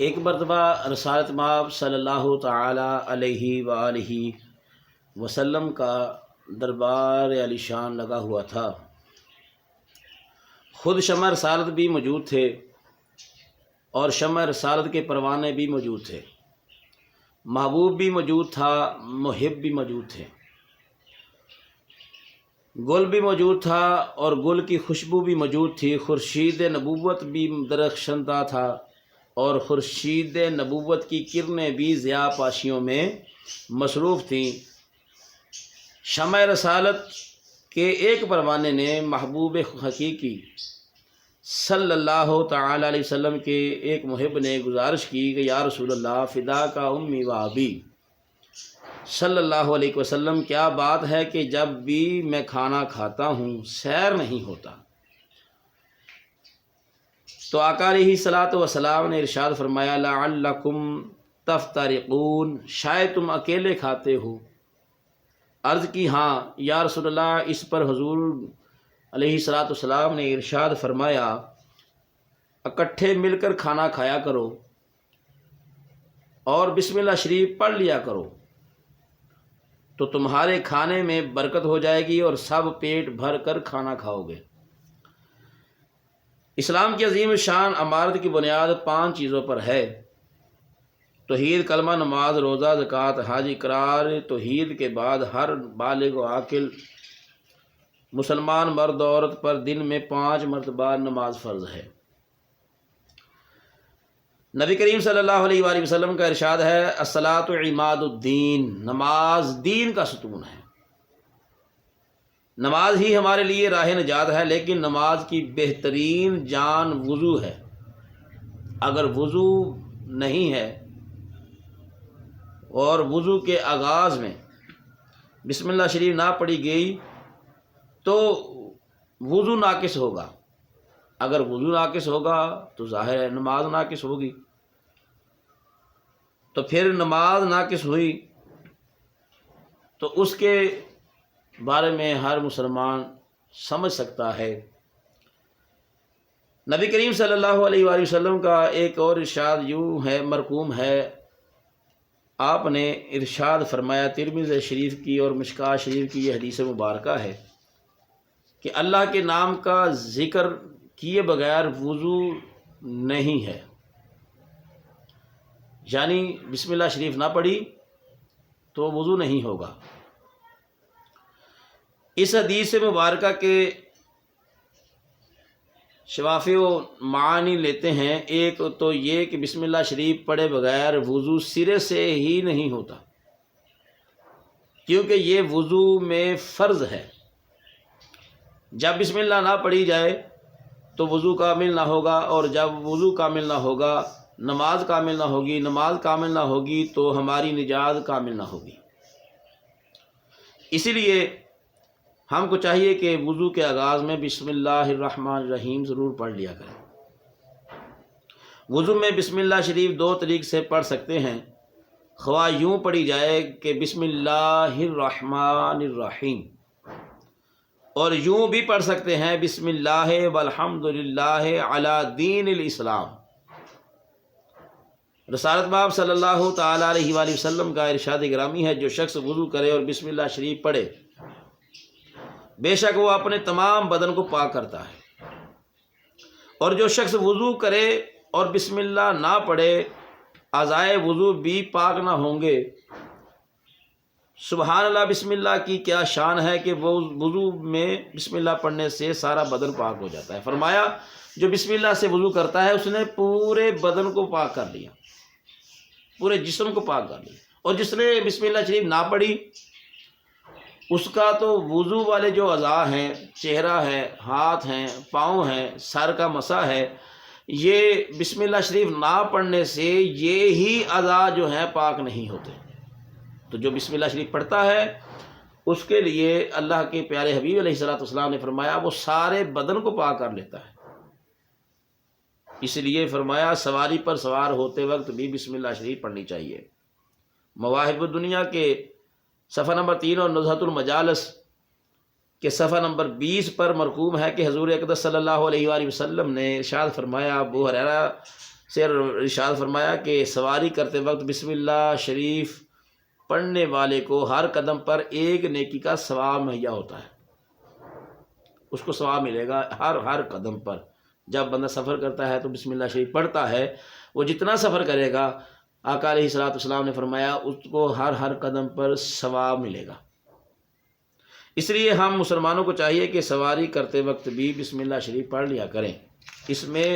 ایک مرتبہ رسالت مآب صلی اللہ تعالی علیہ وآلہ وسلم کا دربار علی شان لگا ہوا تھا۔ خود شمع رسالت بھی موجود تھے اور شمع رسالت کے پروانے بھی موجود تھے، محبوب بھی موجود تھا، محب بھی موجود تھے، گل بھی موجود تھا اور گل کی خوشبو بھی موجود تھی، خورشید نبوت بھی درخشندہ تھا اور خورشید نبوت کی کرنیں بھی ضیاء پاشیوں میں مصروف تھیں۔ شمع رسالت کے ایک پروانے نے محبوب حقیقی صلی اللہ تعالی علیہ وسلم کے ایک محب نے گزارش کی کہ یا رسول اللہ فدا کا امی و ابی صلی اللہ علیہ وسلم، کیا بات ہے کہ جب بھی میں کھانا کھاتا ہوں سیر نہیں ہوتا؟ تو آقا علیہ الصلوۃ والسلام نے ارشاد فرمایا لعلکم تفترقون، شاید تم اکیلے کھاتے ہو۔ عرض کی ہاں یا رسول اللہ۔ اس پر حضور علیہ الصلوۃ والسلام نے ارشاد فرمایا اکٹھے مل کر کھانا کھایا کرو اور بسم اللہ شریف پڑھ لیا کرو تو تمہارے کھانے میں برکت ہو جائے گی اور سب پیٹ بھر کر کھانا کھاؤ گے۔ اسلام کی عظیم شان عمارت کی بنیاد 5 چیزوں پر ہے: توحید، کلمہ، نماز، روزہ، زکوٰۃ، حج۔ اقرار توحید کے بعد ہر بالغ و عاقل مسلمان مرد و عورت پر دن میں 5 مرتبہ نماز فرض ہے۔ نبی کریم صلی اللہ علیہ وآلہ وسلم کا ارشاد ہے الصلاۃ عماد الدین، نماز دین کا ستون ہے۔ نماز ہی ہمارے لیے راہ نجات ہے، لیکن نماز کی بہترین جان وضو ہے۔ اگر وضو نہیں ہے اور وضو کے آغاز میں بسم اللہ شریف نہ پڑھی گئی تو وضو ناقص ہوگا۔ اگر وضو ناقص ہوگا تو ظاہر ہے نماز ناقص ہوگی، تو پھر نماز ناقص ہوئی تو اس کے بارے میں ہر مسلمان سمجھ سکتا ہے۔ نبی کریم صلی اللہ علیہ وآلہ وسلم کا ایک اور ارشاد یوں ہے، مرقوم ہے۔ آپ نے ارشاد فرمایا، ترمذی شریف کی اور مشکوٰۃ شریف کی یہ حدیث مبارکہ ہے کہ اللہ کے نام کا ذکر کیے بغیر وضو نہیں ہے، یعنی بسم اللہ شریف نہ پڑھی تو وضو نہیں ہوگا۔ اس حدیث مبارکہ کے شفافی و معانی لیتے ہیں۔ ایک تو یہ کہ بسم اللہ شریف پڑھے بغیر وضو سرے سے ہی نہیں ہوتا، کیونکہ یہ وضو میں فرض ہے۔ جب بسم اللہ نہ پڑھی جائے تو وضو کامل نہ ہوگا، اور جب وضو کامل نہ ہوگا نماز کامل نہ ہوگی، نماز کامل نہ ہوگی تو ہماری نجات کامل نہ ہوگی۔ اسی لیے ہم کو چاہیے کہ وضو کے آغاز میں بسم اللہ الرحمن الرحیم ضرور پڑھ لیا کریں۔ وضو میں بسم اللہ شریف 2 طریق سے پڑھ سکتے ہیں، خواہ یوں پڑھی جائے کہ بسم اللہ الرحمن الرحیم، اور یوں بھی پڑھ سکتے ہیں بسم اللہ والحمد للہ علی دین الاسلام۔ رسالت مآب صلی اللہ تعالی علیہ وآلہ وسلم کا ارشاد گرامی ہے، جو شخص وضو کرے اور بسم اللہ شریف پڑھے بے شک وہ اپنے تمام بدن کو پاک کرتا ہے، اور جو شخص وضو کرے اور بسم اللہ نہ پڑھے اعضائے وضو بھی پاک نہ ہوں گے۔ سبحان اللہ، بسم اللہ کی کیا شان ہے کہ وہ وضو میں بسم اللہ پڑھنے سے سارا بدن پاک ہو جاتا ہے۔ فرمایا جو بسم اللہ سے وضو کرتا ہے اس نے پورے بدن کو پاک کر لیا، پورے جسم کو پاک کر لیا، اور جس نے بسم اللہ شریف نہ پڑھی اس کا تو وضو والے جو اعضاء ہیں، چہرہ ہے، ہاتھ ہیں، پاؤں ہیں، سر کا مسح ہے، یہ بسم اللہ شریف نہ پڑھنے سے یہی اعضاء جو ہیں پاک نہیں ہوتے۔ تو جو بسم اللہ شریف پڑھتا ہے اس کے لیے اللہ کے پیارے حبیب علیہ الصلوۃ والسلام نے فرمایا وہ سارے بدن کو پاک کر لیتا ہے۔ اس لیے فرمایا سواری پر سوار ہوتے وقت بھی بسم اللہ شریف پڑھنی چاہیے۔ مواہب الدنیا کے صفحہ نمبر 3 اور نزہۃ المجالس کے صفحہ نمبر 20 پر مرقوم ہے کہ حضور اقدس صلی اللہ علیہ وآلہ وسلم نے ارشاد فرمایا، ابو ہریرہ سے ارشاد فرمایا کہ سواری کرتے وقت بسم اللہ شریف پڑھنے والے کو ہر قدم پر ایک نیکی کا ثواب مہیا ہوتا ہے، اس کو ثواب ملے گا ہر قدم پر۔ جب بندہ سفر کرتا ہے تو بسم اللہ شریف پڑھتا ہے، وہ جتنا سفر کرے گا آقا علیہ الصلوۃ والسلام نے فرمایا اس کو ہر قدم پر ثواب ملے گا۔ اس لیے ہم مسلمانوں کو چاہیے کہ سواری کرتے وقت بھی بسم اللہ شریف پڑھ لیا کریں، اس میں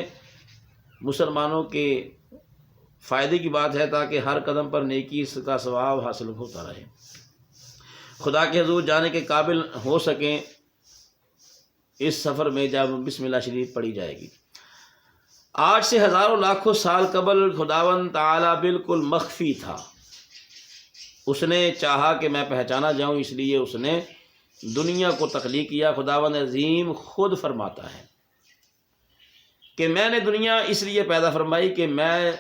مسلمانوں کے فائدے کی بات ہے تاکہ ہر قدم پر نیکی کا ثواب حاصل ہوتا رہے، خدا کے حضور جانے کے قابل ہو سکیں اس سفر میں جب بسم اللہ شریف پڑھی جائے گی۔ آج سے ہزاروں لاکھوں سال قبل خداوند تعالیٰ بالکل مخفی تھا، اس نے چاہا کہ میں پہچانا جاؤں، اس لیے اس نے دنیا کو تخلیق کیا۔ خداوند عظیم خود فرماتا ہے کہ میں نے دنیا اس لیے پیدا فرمائی کہ میں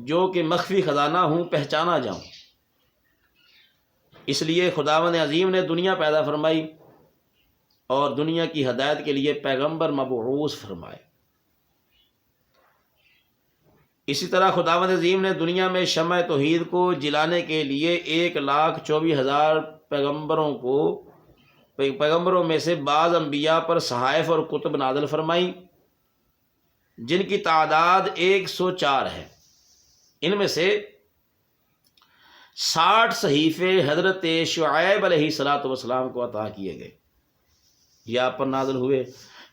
جو کہ مخفی خزانہ ہوں پہچانا جاؤں، اس لیے خداوند عظیم نے دنیا پیدا فرمائی اور دنیا کی ہدایت کے لیے پیغمبر مبعوث فرمائے۔ اسی طرح خداوند عظیم نے دنیا میں شمع توحید کو جلانے کے لیے 1,24,000 پیغمبروں میں سے بعض انبیاء پر صحائف اور کتب نازل فرمائی، جن کی تعداد 104 ہے۔ ان میں سے 60 صحیفے حضرت شعیب علیہ السلام کو عطا کیے گئے، یہ آپ پر نازل ہوئے۔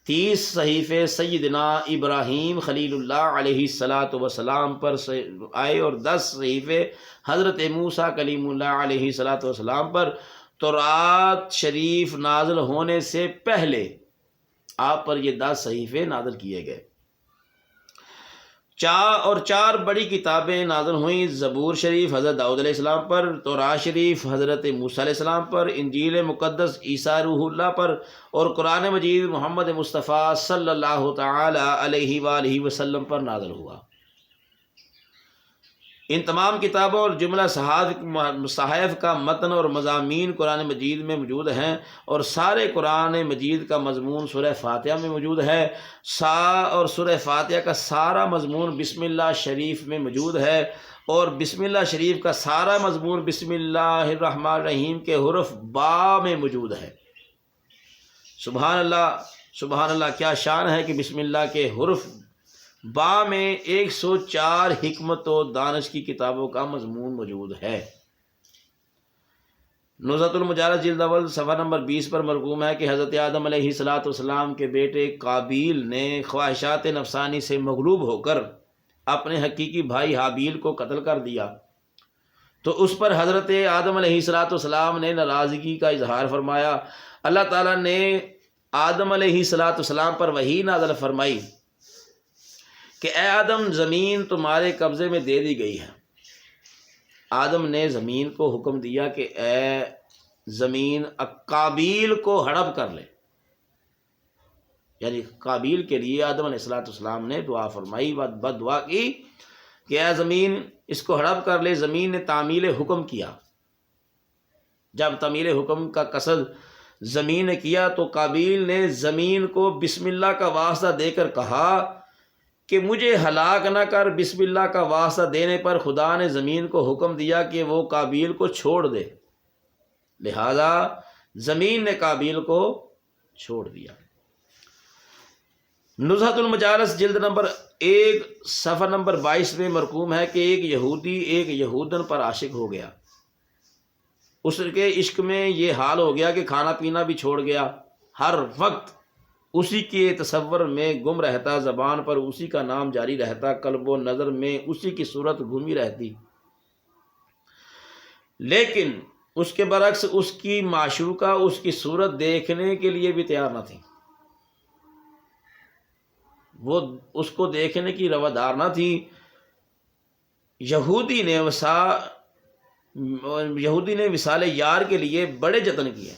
30 صحیفے سیدنا ابراہیم خلیل اللہ علیہ السلام پر آئے اور 10 صحیفے حضرت موسیٰ کلیم اللہ علیہ السلام پر تورات شریف نازل ہونے سے پہلے آپ پر یہ 10 صحیفے نازل کیے گئے۔ 4 بڑی کتابیں نازل ہوئیں، زبور شریف حضرت داؤد علیہ السلام پر، تورات شریف حضرت موسیٰ علیہ السلام پر، انجیل مقدس عیسیٰ روح اللہ پر، اور قرآن مجید محمد مصطفیٰ صلی اللہ تعالی علیہ وآلہ وسلم پر نازل ہوا۔ ان تمام کتابوں اور جملہ صحائف کا متن اور مضامین قرآن مجید میں موجود ہیں، اور سارے قرآن مجید کا مضمون سورہ فاتحہ میں موجود ہے، اور سورہ فاتحہ کا سارا مضمون بسم اللہ شریف میں موجود ہے، اور بسم اللہ شریف کا سارا مضمون بسم اللہ الرحمن الرحیم کے حرف با میں موجود ہے۔ سبحان اللہ، سبحان اللہ، کیا شان ہے کہ بسم اللہ کے حرف با میں 104 حکمت و دانش کی کتابوں کا مضمون موجود ہے۔ نزہۃ المجالس جلد اول صفحہ نمبر 20 پر مرقوم ہے کہ حضرت آدم علیہ السلام کے بیٹے قابیل نے خواہشات نفسانی سے مغلوب ہو کر اپنے حقیقی بھائی حابیل کو قتل کر دیا، تو اس پر حضرت آدم علیہ السلام نے ناراضگی کا اظہار فرمایا۔ اللہ تعالیٰ نے آدم علیہ السلام پر وحی نازل فرمائی کہ اے آدم، زمین تمہارے قبضے میں دے دی گئی ہے۔ آدم نے زمین کو حکم دیا کہ اے زمین قابیل کو ہڑپ کر لے، یعنی قابیل کے لیے آدم علیہ السلام نے دعا فرمائی، بد دعا کی کہ اے زمین اس کو ہڑپ کر لے۔ زمین نے تعمیل حکم کیا۔ جب تعمیل حکم کا قصد زمین نے کیا تو قابیل نے زمین کو بسم اللہ کا واسطہ دے کر کہا کہ مجھے ہلاک نہ کر۔ بسم اللہ کا واسطہ دینے پر خدا نے زمین کو حکم دیا کہ وہ قابیل کو چھوڑ دے، لہذا زمین نے قابیل کو چھوڑ دیا۔ نزہۃ المجالس جلد نمبر 1 صفحہ نمبر 22 میں مرقوم ہے کہ ایک یہودی ایک یہودن پر عاشق ہو گیا، اس کے عشق میں یہ حال ہو گیا کہ کھانا پینا بھی چھوڑ گیا، ہر وقت اسی کے تصور میں گم رہتا، زبان پر اسی کا نام جاری رہتا، قلب و نظر میں اسی کی صورت گھومی رہتی، لیکن اس کے برعکس اس کی معشوقہ اس کی صورت دیکھنے کے لیے بھی تیار نہ تھی، وہ اس کو دیکھنے کی روادار نہ تھی۔ یہودی نے وصال یار کے لیے بڑے جتن کیے،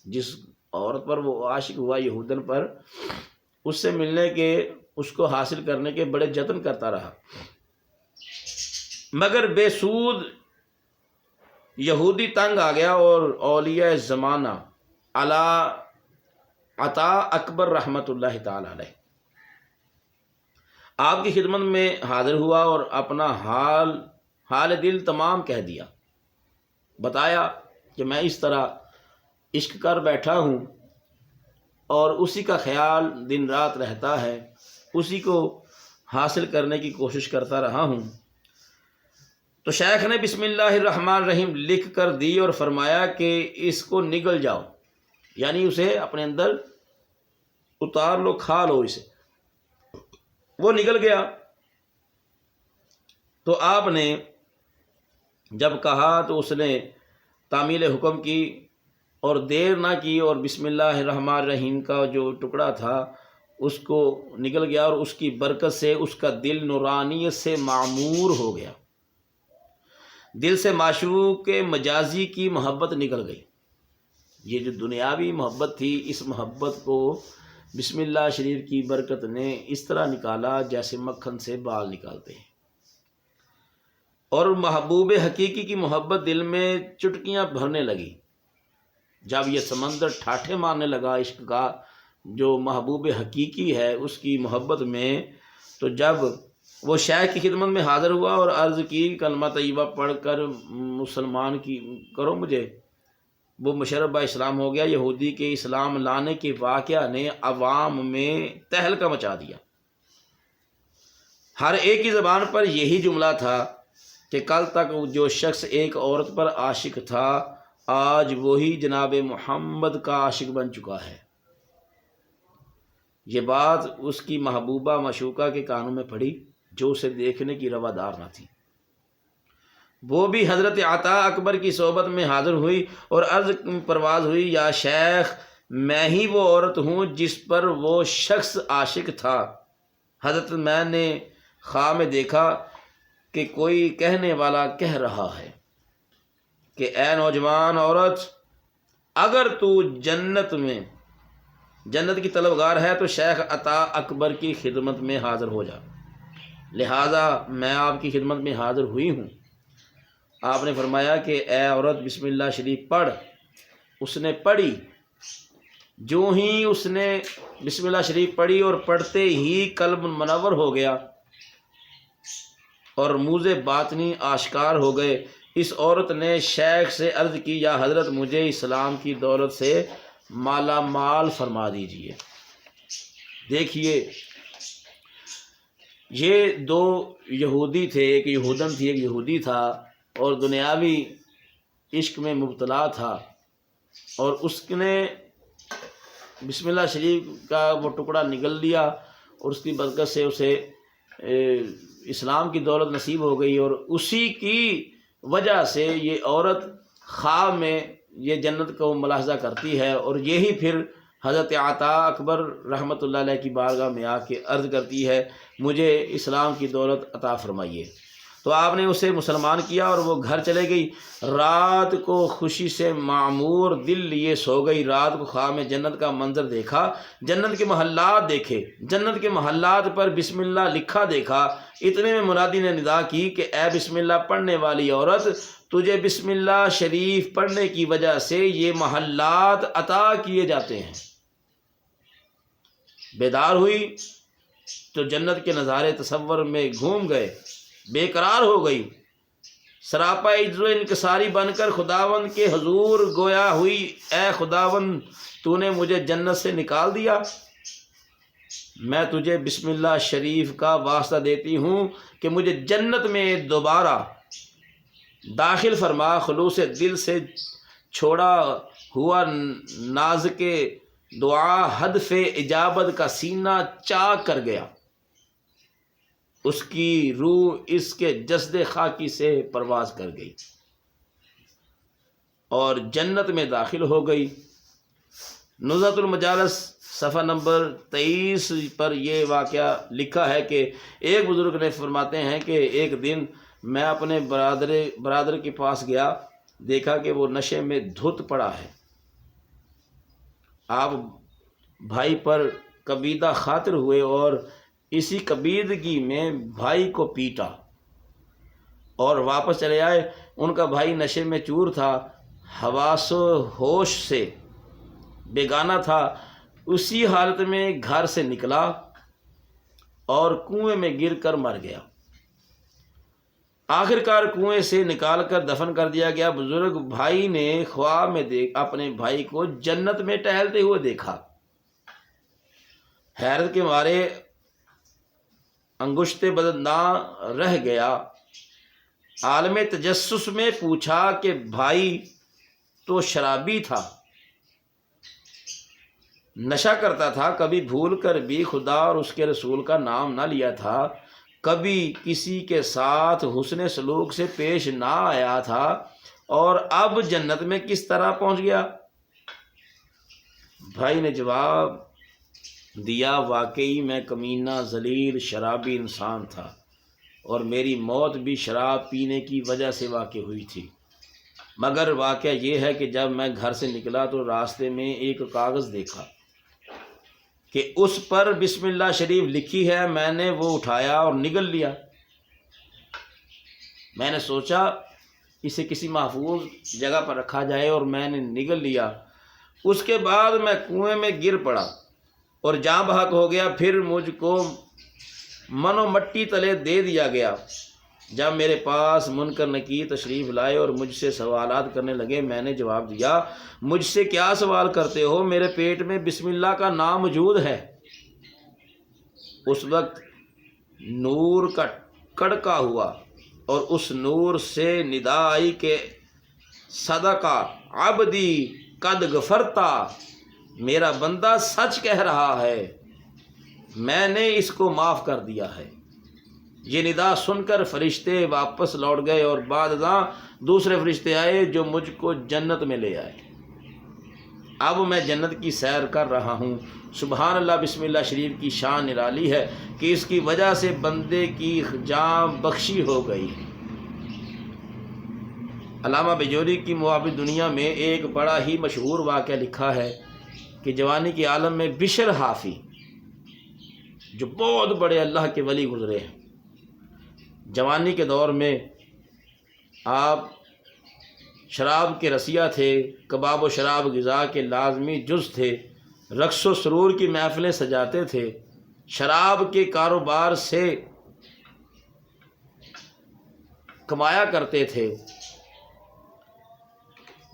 جس عورت پر وہ عاشق ہوا یہودن پر، اس سے ملنے کے، اس کو حاصل کرنے کے بڑے جتن کرتا رہا، مگر بے سود یہودی تنگ آ گیا اور اولیاء زمانہ عطا اکبر رحمۃ اللہ تعالی علیہ آپ کی خدمت میں حاضر ہوا اور اپنا حال دل تمام کہہ دیا، بتایا کہ میں اس طرح عشق کر بیٹھا ہوں اور اسی کا خیال دن رات رہتا ہے، اسی کو حاصل کرنے کی کوشش کرتا رہا ہوں۔ تو شیخ نے بسم اللہ الرحمن الرحیم لکھ کر دی اور فرمایا کہ اس کو نگل جاؤ، یعنی اسے اپنے اندر اتار لو، کھا لو اسے۔ وہ نگل گیا۔ تو آپ نے جب کہا تو اس نے تعمیل حکم کی اور دیر نہ کی، اور بسم اللہ الرحمن الرحیم کا جو ٹکڑا تھا اس کو نگل گیا، اور اس کی برکت سے اس کا دل نورانیت سے معمور ہو گیا، دل سے معشوق مجازی کی محبت نکل گئی۔ یہ جو دنیاوی محبت تھی، اس محبت کو بسم اللہ شریف کی برکت نے اس طرح نکالا جیسے مکھن سے بال نکالتے ہیں، اور محبوب حقیقی کی محبت دل میں چٹکیاں بھرنے لگی۔ جب یہ سمندر ٹھاٹھے مارنے لگا عشق کا، جو محبوب حقیقی ہے اس کی محبت میں، تو جب وہ شیخ کی خدمت میں حاضر ہوا اور عرض کی کلمہ طیبہ پڑھ کر مسلمان کی کرو مجھے، وہ مشرف اسلام ہو گیا۔ یہودی کے اسلام لانے کے واقعہ نے عوام میں تہلکہ مچا دیا۔ ہر ایک کی زبان پر یہی جملہ تھا کہ کل تک جو شخص ایک عورت پر عاشق تھا، آج وہی جناب محمد کا عاشق بن چکا ہے۔ یہ بات اس کی محبوبہ معشوقہ کے کانوں میں پڑی، جو اسے دیکھنے کی روادار نہ تھی۔ وہ بھی حضرت عطا اکبر کی صحبت میں حاضر ہوئی اور عرض پرواز ہوئی، یا شیخ، میں ہی وہ عورت ہوں جس پر وہ شخص عاشق تھا۔ حضرت میں نے خواب میں دیکھا کہ کوئی کہنے والا کہہ رہا ہے کہ اے نوجوان عورت، اگر تو جنت کی طلبگار ہے تو شیخ عطا اکبر کی خدمت میں حاضر ہو جا، لہٰذا میں آپ کی خدمت میں حاضر ہوئی ہوں۔ آپ نے فرمایا کہ اے عورت، بسم اللہ شریف پڑھ۔ اس نے پڑھی۔ جو ہی اس نے بسم اللہ شریف پڑھی اور پڑھتے ہی قلب منور ہو گیا اور رموز باطنی آشکار ہو گئے۔ اس عورت نے شیخ سے عرض کی، یا حضرت، مجھے اسلام کی دولت سے مالا مال فرما دیجیے۔ دیکھیے، یہ دو یہودی تھے، ایک یہودن تھی، ایک یہودی تھا، اور دنیاوی عشق میں مبتلا تھا، اور اس نے بسم اللہ شریف کا وہ ٹکڑا نگل لیا، اور اس کی برکت سے اسے اسلام کی دولت نصیب ہو گئی، اور اسی کی وجہ سے یہ عورت خواب میں یہ جنت کو ملاحظہ کرتی ہے، اور یہی پھر حضرت عطا اکبر رحمۃ اللہ علیہ کی بارگاہ میں آ کے عرض کرتی ہے، مجھے اسلام کی دولت عطا فرمائیے۔ تو آپ نے اسے مسلمان کیا اور وہ گھر چلے گئی۔ رات کو خوشی سے معمور دل لیے سو گئی۔ رات کو خواب میں جنت کا منظر دیکھا، جنت کے محلات دیکھے، جنت کے محلات پر بسم اللہ لکھا دیکھا۔ اتنے میں منادی نے ندا کی کہ اے بسم اللہ پڑھنے والی عورت، تجھے بسم اللہ شریف پڑھنے کی وجہ سے یہ محلات عطا کیے جاتے ہیں۔ بیدار ہوئی تو جنت کے نظارے تصور میں گھوم گئے، بے قرار ہو گئی، سراپا عجز و انکساری بن کر خداوند کے حضور گویا ہوئی، اے خداوند، تو نے مجھے جنت سے نکال دیا، میں تجھے بسم اللہ شریف کا واسطہ دیتی ہوں کہ مجھے جنت میں دوبارہ داخل فرما۔ خلوص دل سے چھوڑا ہوا ناز کے دعا ہدف اجابت کا سینہ چاک کر گیا، اس کی روح اس کے جسد خاکی سے پرواز کر گئی اور جنت میں داخل ہو گئی۔ نزہۃ المجالس صفحہ نمبر 23 پر یہ واقعہ لکھا ہے کہ ایک بزرگ نے فرماتے ہیں کہ ایک دن میں اپنے برادر کے پاس گیا، دیکھا کہ وہ نشے میں دھت پڑا ہے۔ آپ بھائی پر کبیدہ خاطر ہوئے اور اسی کبیدگی میں بھائی کو پیٹا اور واپس چلے آئے۔ ان کا بھائی نشے میں چور تھا، حواس و ہوش سے بیگانہ تھا۔ اسی حالت میں گھر سے نکلا اور کنویں میں گر کر مر گیا۔ آخر کار کنویں سے نکال کر دفن کر دیا گیا۔ بزرگ بھائی نے خواب میں اپنے بھائی کو جنت میں ٹہلتے ہوئے دیکھا۔ حیرت کے مارے انگشت بدنداں رہ گیا۔ عالم تجسس میں پوچھا کہ بھائی تو شرابی تھا، نشہ کرتا تھا، کبھی بھول کر بھی خدا اور اس کے رسول کا نام نہ لیا تھا، کبھی کسی کے ساتھ حسن سلوک سے پیش نہ آیا تھا، اور اب جنت میں کس طرح پہنچ گیا؟ بھائی نے جواب دیا، واقعی میں کمینہ ذلیل شرابی انسان تھا، اور میری موت بھی شراب پینے کی وجہ سے واقع ہوئی تھی۔ مگر واقعہ یہ ہے کہ جب میں گھر سے نکلا تو راستے میں ایک کاغذ دیکھا کہ اس پر بسم اللہ شریف لکھی ہے۔ میں نے وہ اٹھایا اور نگل لیا۔ میں نے سوچا اسے کسی محفوظ جگہ پر رکھا جائے، اور میں نے نگل لیا۔ اس کے بعد میں کنویں میں گر پڑا اور جاں بحق ہو گیا۔ پھر مجھ کو منو مٹی تلے دے دیا گیا۔ جب میرے پاس منکر نکیر تشریف لائے اور مجھ سے سوالات کرنے لگے، میں نے جواب دیا، مجھ سے کیا سوال کرتے ہو؟ میرے پیٹ میں بسم اللہ کا نام موجود ہے۔ اس وقت نور کا کڑکا ہوا اور اس نور سے ندا آئی کہ صدقہ عبدی قد غفرتا، میرا بندہ سچ کہہ رہا ہے، میں نے اس کو معاف کر دیا ہے۔ یہ ندا سن کر فرشتے واپس لوٹ گئے، اور بعد ازاں دوسرے فرشتے آئے جو مجھ کو جنت میں لے آئے۔ اب میں جنت کی سیر کر رہا ہوں۔ سبحان اللہ، بسم اللہ شریف کی شان نرالی ہے کہ اس کی وجہ سے بندے کی جان بخشی ہو گئی۔ علامہ بجوری کی موابد دنیا میں ایک بڑا ہی مشہور واقعہ لکھا ہے کہ جوانی کے عالم میں بشر حافی، جو بہت بڑے اللہ کے ولی گزرے ہیں، جوانی کے دور میں آپ شراب کے رسیہ تھے، کباب و شراب غذا کے لازمی جز تھے، رقص و سرور کی محفلیں سجاتے تھے، شراب کے کاروبار سے کمایا کرتے تھے۔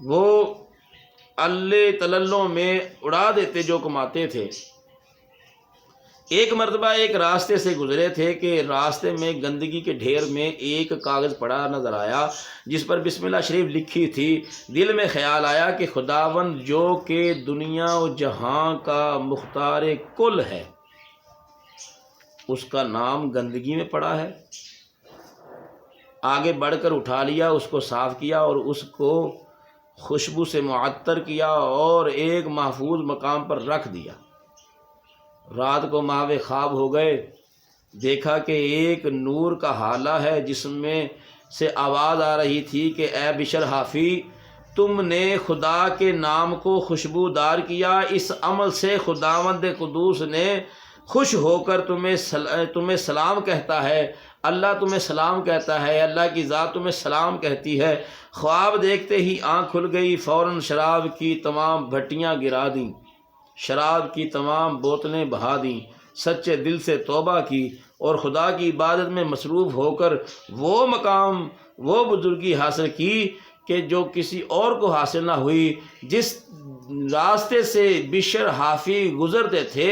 وہ اللہ تللوں میں اڑا دیتے جو کماتے تھے۔ ایک مرتبہ ایک راستے سے گزرے تھے کہ راستے میں گندگی کے ڈھیر میں ایک کاغذ پڑا نظر آیا جس پر بسم اللہ شریف لکھی تھی۔ دل میں خیال آیا کہ خداوند جو کہ دنیا و جہاں کا مختار کل ہے، اس کا نام گندگی میں پڑا ہے۔ آگے بڑھ کر اٹھا لیا، اس کو صاف کیا اور اس کو خوشبو سے معطر کیا اور ایک محفوظ مقام پر رکھ دیا۔ رات کو ماوے خواب ہو گئے، دیکھا کہ ایک نور کا حالہ ہے جس میں سے آواز آ رہی تھی کہ اے بشر حافی، تم نے خدا کے نام کو خوشبودار کیا، اس عمل سے خداوند قدوس نے خوش ہو کر تمہیں سلام کہتا ہے، اللہ تمہیں سلام کہتا ہے، اللہ کی ذات تمہیں سلام کہتی ہے۔ خواب دیکھتے ہی آنکھ کھل گئی، فوراً شراب کی تمام بھٹیاں گرا دیں، شراب کی تمام بوتلیں بہا دیں، سچے دل سے توبہ کی اور خدا کی عبادت میں مصروف ہو کر وہ مقام، وہ بزرگی حاصل کی کہ جو کسی اور کو حاصل نہ ہوئی۔ جس راستے سے بشر حافی گزرتے تھے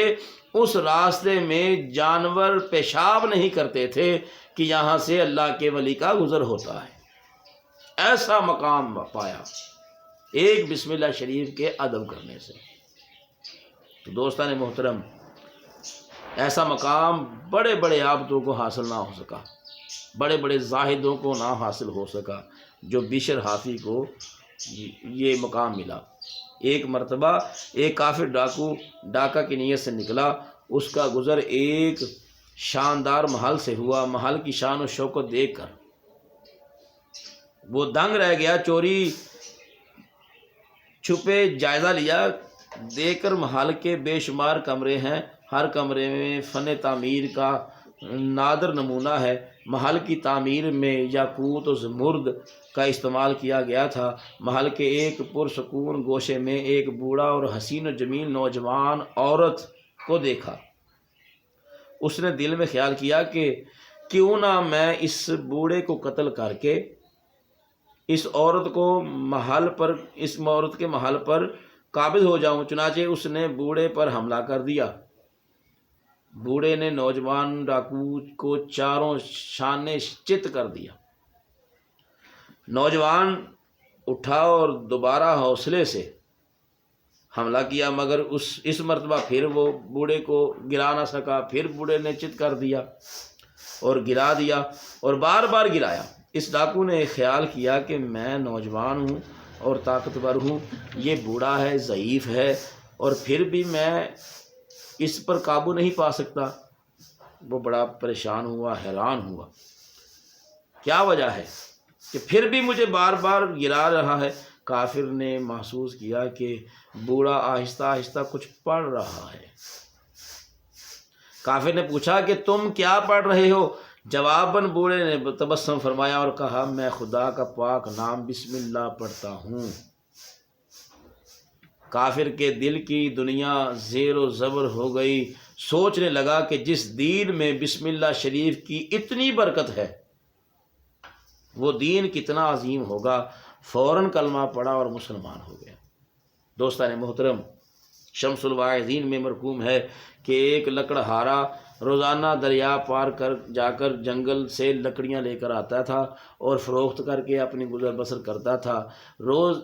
اس راستے میں جانور پیشاب نہیں کرتے تھے کہ یہاں سے اللہ کے ولی کا گزر ہوتا ہے۔ ایسا مقام پایا ایک بسم اللہ شریف کے ادب کرنے سے۔ تو دوستان محترم، ایسا مقام بڑے بڑے عابدوں کو حاصل نہ ہو سکا، بڑے بڑے زاہدوں کو نہ حاصل ہو سکا جو بشر حافی کو یہ مقام ملا۔ ایک مرتبہ ایک کافر ڈاکو ڈاکہ کی نیت سے نکلا، اس کا گزر ایک شاندار محل سے ہوا۔ محل کی شان و شوکت دیکھ کر وہ دنگ رہ گیا، چوری چھپے جائزہ لیا، دیکھ کر محل کے بے شمار کمرے ہیں، ہر کمرے میں فن تعمیر کا نادر نمونہ ہے۔ محل کی تعمیر میں یاقوت و زمرد کا استعمال کیا گیا تھا۔ محل کے ایک پرسکون گوشے میں ایک بوڑھا اور حسین و جمیل نوجوان عورت کو دیکھا۔ اس نے دل میں خیال کیا کہ کیوں نہ میں اس بوڑھے کو قتل کر کے اس عورت کے محل پر قابض ہو جاؤں۔ چنانچہ اس نے بوڑھے پر حملہ کر دیا۔ بوڑھے نے نوجوان ڈاکو کو چاروں شانے چت کر دیا۔ نوجوان اٹھا اور دوبارہ حوصلے سے حملہ کیا، مگر اس مرتبہ پھر وہ بوڑھے کو گرا نہ سکا۔ پھر بوڑھے نے چت کر دیا اور گرا دیا اور بار بار گرایا۔ اس ڈاکو نے خیال کیا کہ میں نوجوان ہوں اور طاقتور ہوں، یہ بوڑھا ہے، ضعیف ہے، اور پھر بھی میں اس پر قابو نہیں پا سکتا۔ وہ بڑا پریشان ہوا، حیران ہوا، کیا وجہ ہے کہ پھر بھی مجھے بار بار گرا رہا ہے۔ کافر نے محسوس کیا کہ بوڑھا آہستہ آہستہ کچھ پڑھ رہا ہے۔ کافر نے پوچھا کہ تم کیا پڑھ رہے ہو؟ جواباً بوڑھے نے تبسم فرمایا اور کہا میں خدا کا پاک نام بسم اللہ پڑھتا ہوں۔ کافر کے دل کی دنیا زیر و زبر ہو گئی، سوچنے لگا کہ جس دین میں بسم اللہ شریف کی اتنی برکت ہے وہ دین کتنا عظیم ہوگا۔ فوراً کلمہ پڑھا اور مسلمان ہو گیا۔ دوستان محترم، شمس الواعظین میں مرقوم ہے کہ ایک لکڑہارا روزانہ دریا پار جا کر جنگل سے لکڑیاں لے کر آتا تھا اور فروخت کر کے اپنی گزر بسر کرتا تھا۔ روز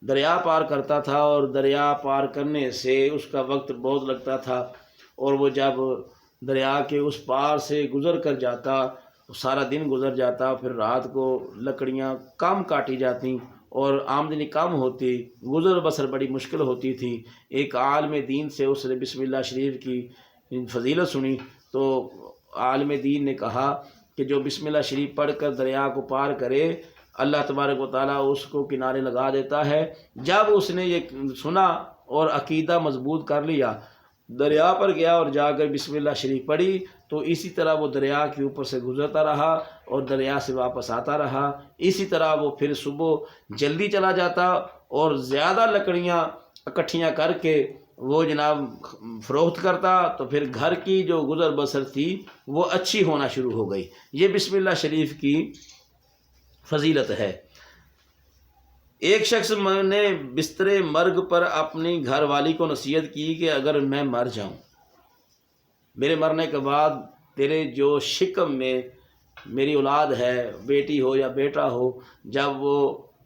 دریا پار کرتا تھا اور دریا پار کرنے سے اس کا وقت بہت لگتا تھا، اور وہ جب دریا کے اس پار سے گزر کر جاتا سارا دن گزر جاتا، پھر رات کو لکڑیاں کم کاٹی جاتی اور آمدنی کم ہوتی، گزر بسر بڑی مشکل ہوتی تھی۔ ایک عالم دین سے اس نے بسم اللہ شریف کی فضیلت سنی تو عالم دین نے کہا کہ جو بسم اللہ شریف پڑھ کر دریا کو پار کرے اللہ تبارک و تعالیٰ اس کو کنارے لگا دیتا ہے۔ جب اس نے یہ سنا اور عقیدہ مضبوط کر لیا، دریا پر گیا اور جا کر بسم اللہ شریف پڑھی تو اسی طرح وہ دریا کے اوپر سے گزرتا رہا اور دریا سے واپس آتا رہا۔ اسی طرح وہ پھر صبح جلدی چلا جاتا اور زیادہ لکڑیاں اکٹھیاں کر کے وہ جناب فروخت کرتا، تو پھر گھر کی جو گزر بسر تھی وہ اچھی ہونا شروع ہو گئی۔ یہ بسم اللہ شریف کی فضیلت ہے۔ ایک شخص نے بستر مرگ پر اپنی گھر والی کو نصیحت کی کہ اگر میں مر جاؤں، میرے مرنے کے بعد تیرے جو شکم میں میری اولاد ہے، بیٹی ہو یا بیٹا ہو، جب وہ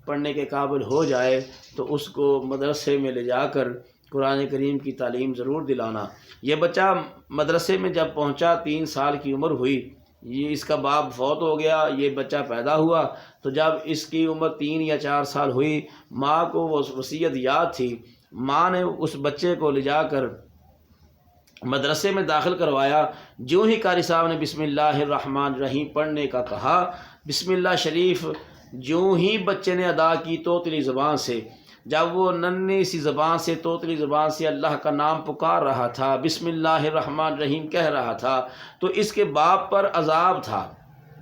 پڑھنے کے قابل ہو جائے تو اس کو مدرسے میں لے جا کر قرآن کریم کی تعلیم ضرور دلانا۔ یہ بچہ مدرسے میں جب پہنچا، 3 سال کی عمر ہوئی، یہ اس کا باپ فوت ہو گیا، یہ بچہ پیدا ہوا، تو جب اس کی عمر 3 یا 4 سال ہوئی، ماں کو وہ وصیت یاد تھی۔ ماں نے اس بچے کو لے جا کر مدرسے میں داخل کروایا۔ جو ہی قاری صاحب نے بسم اللہ الرحمن الرحیم پڑھنے کا کہا، بسم اللہ شریف جو ہی بچے نے ادا کی توتلی زبان سے، جب وہ ننھی سی زبان سے، توتلی زبان سے اللہ کا نام پکار رہا تھا، بسم اللہ الرحمن الرحیم کہہ رہا تھا، تو اس کے باپ پر عذاب تھا،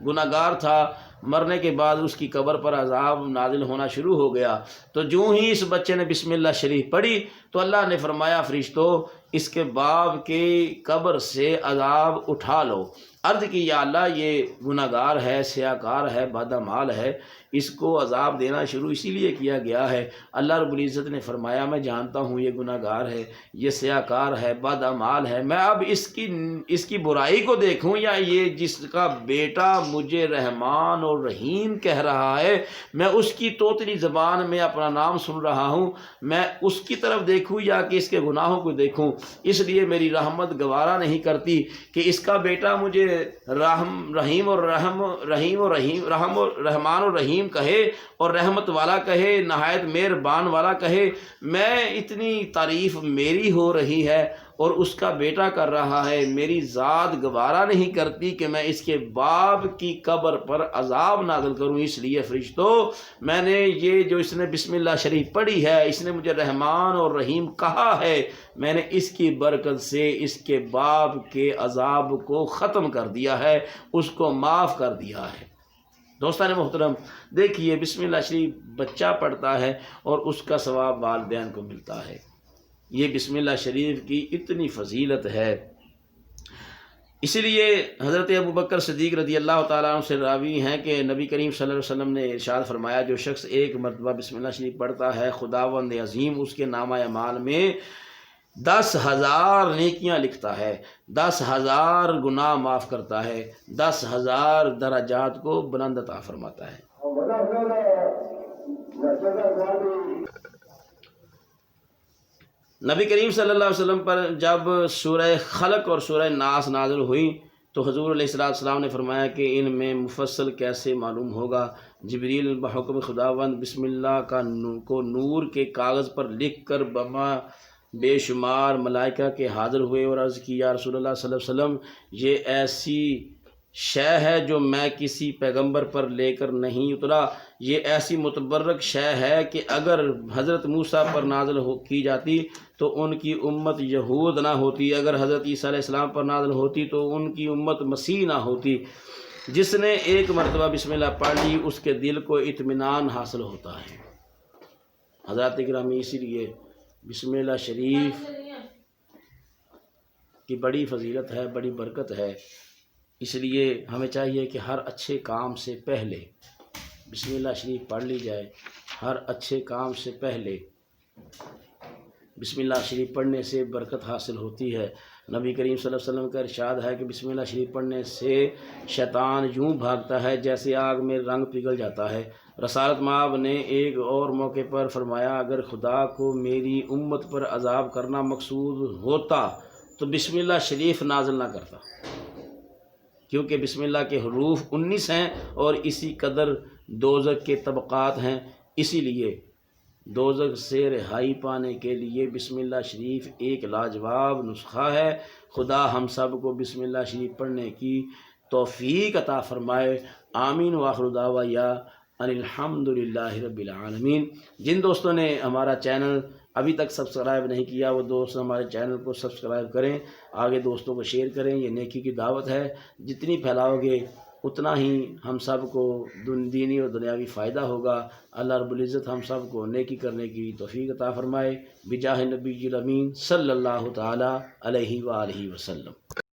گناہگار تھا، مرنے کے بعد اس کی قبر پر عذاب نازل ہونا شروع ہو گیا۔ تو جو ہی اس بچے نے بسم اللہ شریف پڑھی تو اللہ نے فرمایا فرشتوں اس کے باپ کی قبر سے عذاب اٹھا لو۔ عرض کی یا اللہ یہ گناہگار ہے، سیاہکار ہے، بدعمال ہے، اس کو عذاب دینا شروع اسی لیے کیا گیا ہے۔ اللہ رب العزت نے فرمایا میں جانتا ہوں یہ گناہگار ہے، یہ سیاہکار ہے، بدعمال ہے، میں اب اس کی برائی کو دیکھوں یا یہ جس کا بیٹا مجھے رحمان اور رحیم کہہ رہا ہے، میں اس کی توتلی زبان میں اپنا نام سن رہا ہوں، میں اس کی طرف دیکھوں یا کہ اس کے گناہوں کو دیکھوں؟ اس لیے میری رحمت گوارا نہیں کرتی کہ اس کا بیٹا مجھے رحمان اور رحیم کہے اور رحمت والا کہے، نہایت مہربان والا کہے۔ میں اتنی تعریف میری ہو رہی ہے اور اس کا بیٹا کر رہا ہے، میری ذات گوارا نہیں کرتی کہ میں اس کے باپ کی قبر پر عذاب نازل کروں۔ اس لیے فرشتوں میں نے یہ جو اس نے بسم اللہ شریف پڑھی ہے، اس نے مجھے رحمان اور رحیم کہا ہے، میں نے اس کی برکت سے اس کے باپ کے عذاب کو ختم کر دیا ہے، اس کو معاف کر دیا ہے۔ دوستان محترم دیکھیے بسم اللہ شریف بچہ پڑھتا ہے اور اس کا ثواب والدین کو ملتا ہے۔ یہ بسم اللہ شریف کی اتنی فضیلت ہے۔ اسی لیے حضرت ابو بکر صدیق رضی اللہ تعالیٰ عنہ سے راوی ہیں کہ نبی کریم صلی اللہ علیہ وسلم نے ارشاد فرمایا جو شخص ایک مرتبہ بسم اللہ شریف پڑھتا ہے خداوند عظیم اس کے نامہ اعمال میں 10,000 نیکیاں لکھتا ہے، 10,000 گناہ معاف کرتا ہے، 10,000 درجات کو بلند عطا فرماتا ہے۔ نبی کریم صلی اللہ علیہ وسلم پر جب سورہ خلق اور سورہ ناس نازل ہوئی تو حضور علیہ السلام نے فرمایا کہ ان میں مفصل کیسے معلوم ہوگا؟ جبریل بحکم خداوند بسم اللہ کو نور کے کاغذ پر لکھ کر بے شمار ملائکہ کے حاضر ہوئے اور عرض کی یا رسول اللہ صلی اللہ علیہ وسلم یہ ایسی شے ہے جو میں کسی پیغمبر پر لے کر نہیں اترا، یہ ایسی متبرک شے ہے کہ اگر حضرت موسیٰ پر نازل کی جاتی تو ان کی امت یہود نہ ہوتی، اگر حضرت عیسیٰ علیہ السلام پر نازل ہوتی تو ان کی امت مسیح نہ ہوتی۔ جس نے ایک مرتبہ بسم اللہ پڑھ لی اس کے دل کو اطمینان حاصل ہوتا ہے۔ حضرات گرامی، اسی لیے بسم اللہ شریف کی بڑی فضیلت ہے، بڑی برکت ہے، اس لیے ہمیں چاہیے کہ ہر اچھے کام سے پہلے بسم اللہ شریف پڑھ لی جائے۔ ہر اچھے کام سے پہلے بسم اللہ شریف پڑھنے سے برکت حاصل ہوتی ہے۔ نبی کریم صلی اللہ علیہ وسلم کا ارشاد ہے کہ بسم اللہ شریف پڑھنے سے شیطان یوں بھاگتا ہے جیسے آگ میں رنگ پگھل جاتا ہے۔ رسالت مآب نے ایک اور موقع پر فرمایا اگر خدا کو میری امت پر عذاب کرنا مقصود ہوتا تو بسم اللہ شریف نازل نہ کرتا، کیونکہ بسم اللہ کے حروف 19 ہیں اور اسی قدر دوزخ کے طبقات ہیں۔ اسی لیے دوزخ سے رہائی پانے کے لیے بسم اللہ شریف ایک لاجواب نسخہ ہے۔ خدا ہم سب کو بسم اللہ شریف پڑھنے کی توفیق عطا فرمائے۔ آمین وآخر دعوانا ان الحمدللہ رب العالمین۔ جن دوستوں نے ہمارا چینل ابھی تک سبسکرائب نہیں کیا وہ دوست ہمارے چینل کو سبسکرائب کریں، آگے دوستوں کو شیئر کریں، یہ نیکی کی دعوت ہے، جتنی پھیلاؤ گے اتنا ہی ہم سب کو دینی اور دنیاوی فائدہ ہوگا۔ اللہ رب العزت ہم سب کو نیکی کرنے کی توفیق عطا فرمائے، بجاہ نبی الامین صلی اللہ تعالی علیہ وآلہ وسلم۔